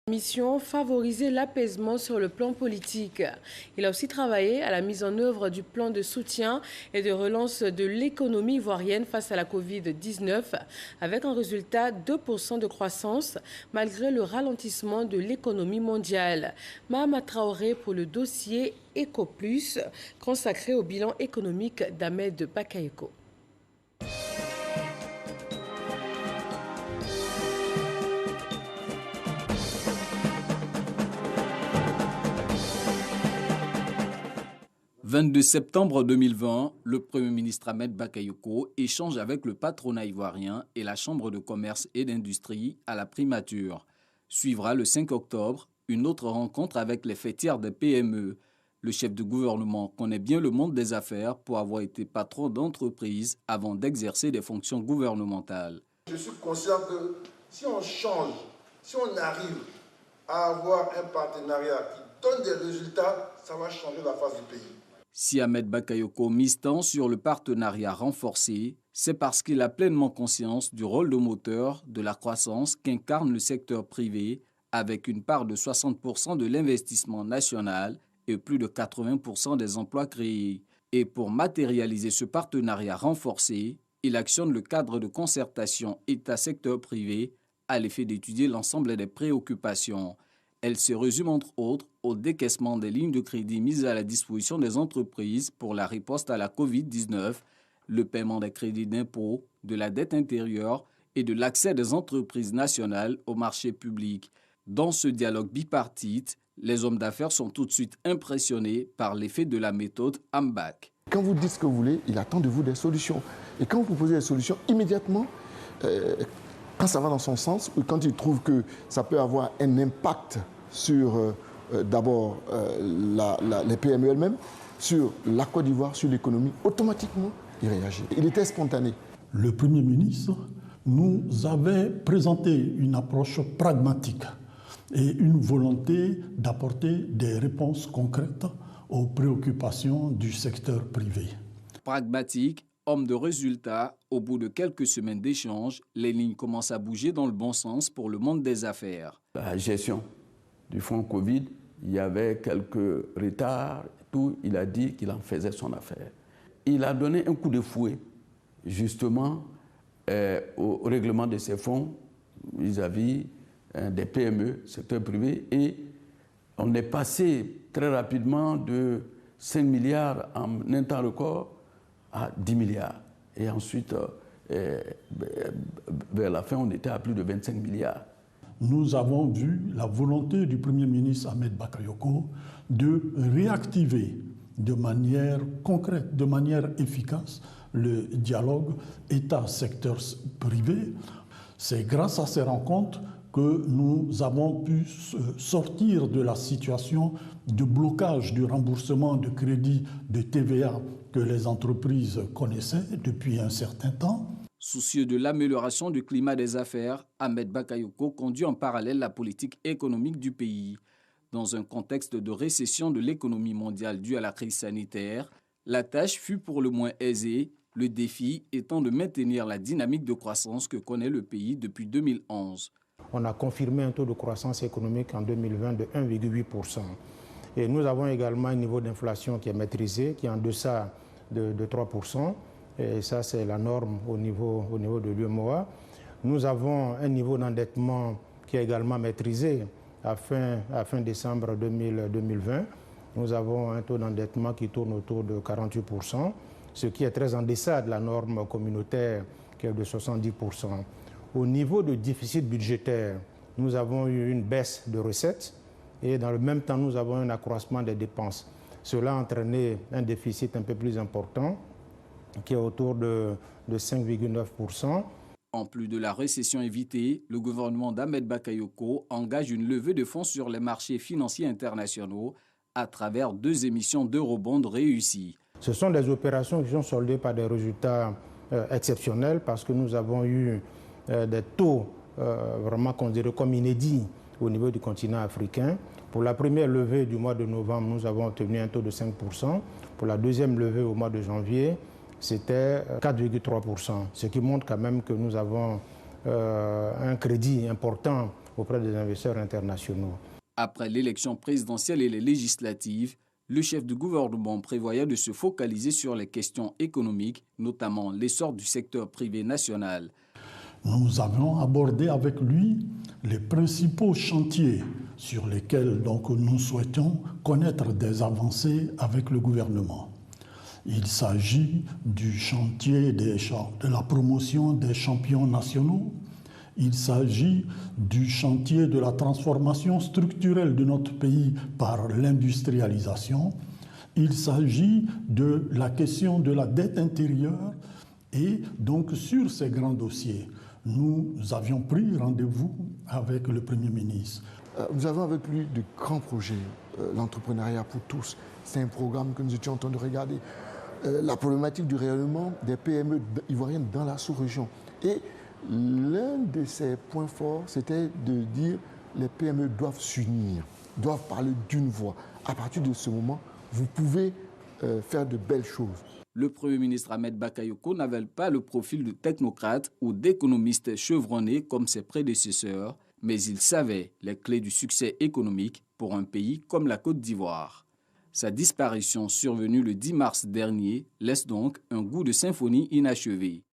Mission favoriser l'apaisement sur le plan politique. Il a aussi travaillé à la mise en œuvre du plan de soutien et de relance de l'économie ivoirienne face à la Covid-19 avec un résultat 2% de croissance malgré le ralentissement de l'économie mondiale. Mahama Traoré pour le dossier EcoPlus consacré au bilan économique d'Ahmed Bakayoko. « 22 septembre 2020, le Premier ministre Ahmed Bakayoko échange avec le patronat ivoirien et la Chambre de commerce et d'industrie à la primature. Suivra le 5 octobre une autre rencontre avec les fêtières des PME. Le chef de gouvernement connaît bien le monde des affaires pour avoir été patron d'entreprise avant d'exercer des fonctions gouvernementales. Je suis conscient que si on change, si on arrive à avoir un partenariat qui donne des résultats, ça va changer la face du pays. Si Ahmed Bakayoko mise tant sur le partenariat renforcé, c'est parce qu'il a pleinement conscience du rôle de moteur de la croissance qu'incarne le secteur privé, avec une part de 60% de l'investissement national et plus de 80% des emplois créés. Et pour matérialiser ce partenariat renforcé, il actionne le cadre de concertation État-secteur privé à l'effet d'étudier l'ensemble des préoccupations. Elle se résume entre autres au décaissement des lignes de crédit mises à la disposition des entreprises pour la riposte à la Covid-19, le paiement des crédits d'impôt, de la dette intérieure et de l'accès des entreprises nationales au marché public. Dans ce dialogue bipartite, les hommes d'affaires sont tout de suite impressionnés par l'effet de la méthode AMBAC. Quand vous dites ce que vous voulez, il attend de vous des solutions. Et quand vous proposez des solutions, immédiatement, quand ça va dans son sens, ou quand il trouve que ça peut avoir un impact sur d'abord les PME elles-mêmes, sur la Côte d'Ivoire, sur l'économie, automatiquement, il réagit. Il était spontané. Le Premier ministre nous avait présenté une approche pragmatique et une volonté d'apporter des réponses concrètes aux préoccupations du secteur privé. Pragmatique, homme de résultats, au bout de quelques semaines d'échanges, les lignes commencent à bouger dans le bon sens pour le monde des affaires. La gestion du fonds Covid, il y avait quelques retards, tout, il a dit qu'il en faisait son affaire. Il a donné un coup de fouet, justement, au règlement de ces fonds vis-à-vis des PME, secteur privé, et on est passé très rapidement de 5 milliards en un temps record à 10 milliards. Et ensuite, vers la fin, on était à plus de 25 milliards. Nous avons vu la volonté du Premier ministre Ahmed Bakayoko de réactiver de manière concrète, de manière efficace, le dialogue État-secteur privé. C'est grâce à ces rencontres que nous avons pu sortir de la situation de blocage du remboursement de crédits de TVA que les entreprises connaissaient depuis un certain temps. Soucieux de l'amélioration du climat des affaires, Ahmed Bakayoko conduit en parallèle la politique économique du pays. Dans un contexte de récession de l'économie mondiale due à la crise sanitaire, la tâche fut pour le moins aisée, le défi étant de maintenir la dynamique de croissance que connaît le pays depuis 2011. On a confirmé un taux de croissance économique en 2020 de 1,8%. Et nous avons également un niveau d'inflation qui est maîtrisé, qui est en deçà de 3%. Et ça, c'est la norme au niveau de l'UEMOA. Nous avons un niveau d'endettement qui est également maîtrisé à fin décembre 2020. Nous avons un taux d'endettement qui tourne autour de 48%, ce qui est très en deçà de la norme communautaire qui est de 70%. Au niveau de déficit budgétaire, nous avons eu une baisse de recettes et dans le même temps, nous avons un accroissement des dépenses. Cela a entraîné un déficit un peu plus important, qui est autour de 5,9%. En plus de la récession évitée, le gouvernement d'Ahmed Bakayoko engage une levée de fonds sur les marchés financiers internationaux à travers 2 émissions d'eurobonds réussies. Ce sont des opérations qui sont soldées par des résultats exceptionnels parce que nous avons eu des taux vraiment considérés comme inédits au niveau du continent africain. Pour la première levée du mois de novembre, nous avons obtenu un taux de 5%. Pour la deuxième levée au mois de janvier, c'était 4,3%, ce qui montre quand même que nous avons un crédit important auprès des investisseurs internationaux. Après l'élection présidentielle et les législatives, le chef du gouvernement prévoyait de se focaliser sur les questions économiques, notamment l'essor du secteur privé national. Nous avons abordé avec lui les principaux chantiers sur lesquels donc, nous souhaitons connaître des avancées avec le gouvernement. Il s'agit du chantier de la promotion des champions nationaux. Il s'agit du chantier de la transformation structurelle de notre pays par l'industrialisation. Il s'agit de la question de la dette intérieure. Et donc sur ces grands dossiers, nous avions pris rendez-vous avec le Premier ministre. Nous avons avec lui de grands projets, l'entrepreneuriat pour tous. C'est un programme que nous étions en train de regarder. La problématique du rayonnement des PME ivoiriennes dans la sous-région. Et l'un de ses points forts, c'était de dire que les PME doivent s'unir, doivent parler d'une voix. À partir de ce moment, vous pouvez faire de belles choses. Le Premier ministre Ahmed Bakayoko n'avait pas le profil de technocrate ou d'économiste chevronné comme ses prédécesseurs, mais il savait les clés du succès économique pour un pays comme la Côte d'Ivoire. Sa disparition survenue le 10 mars dernier laisse donc un goût de symphonie inachevé.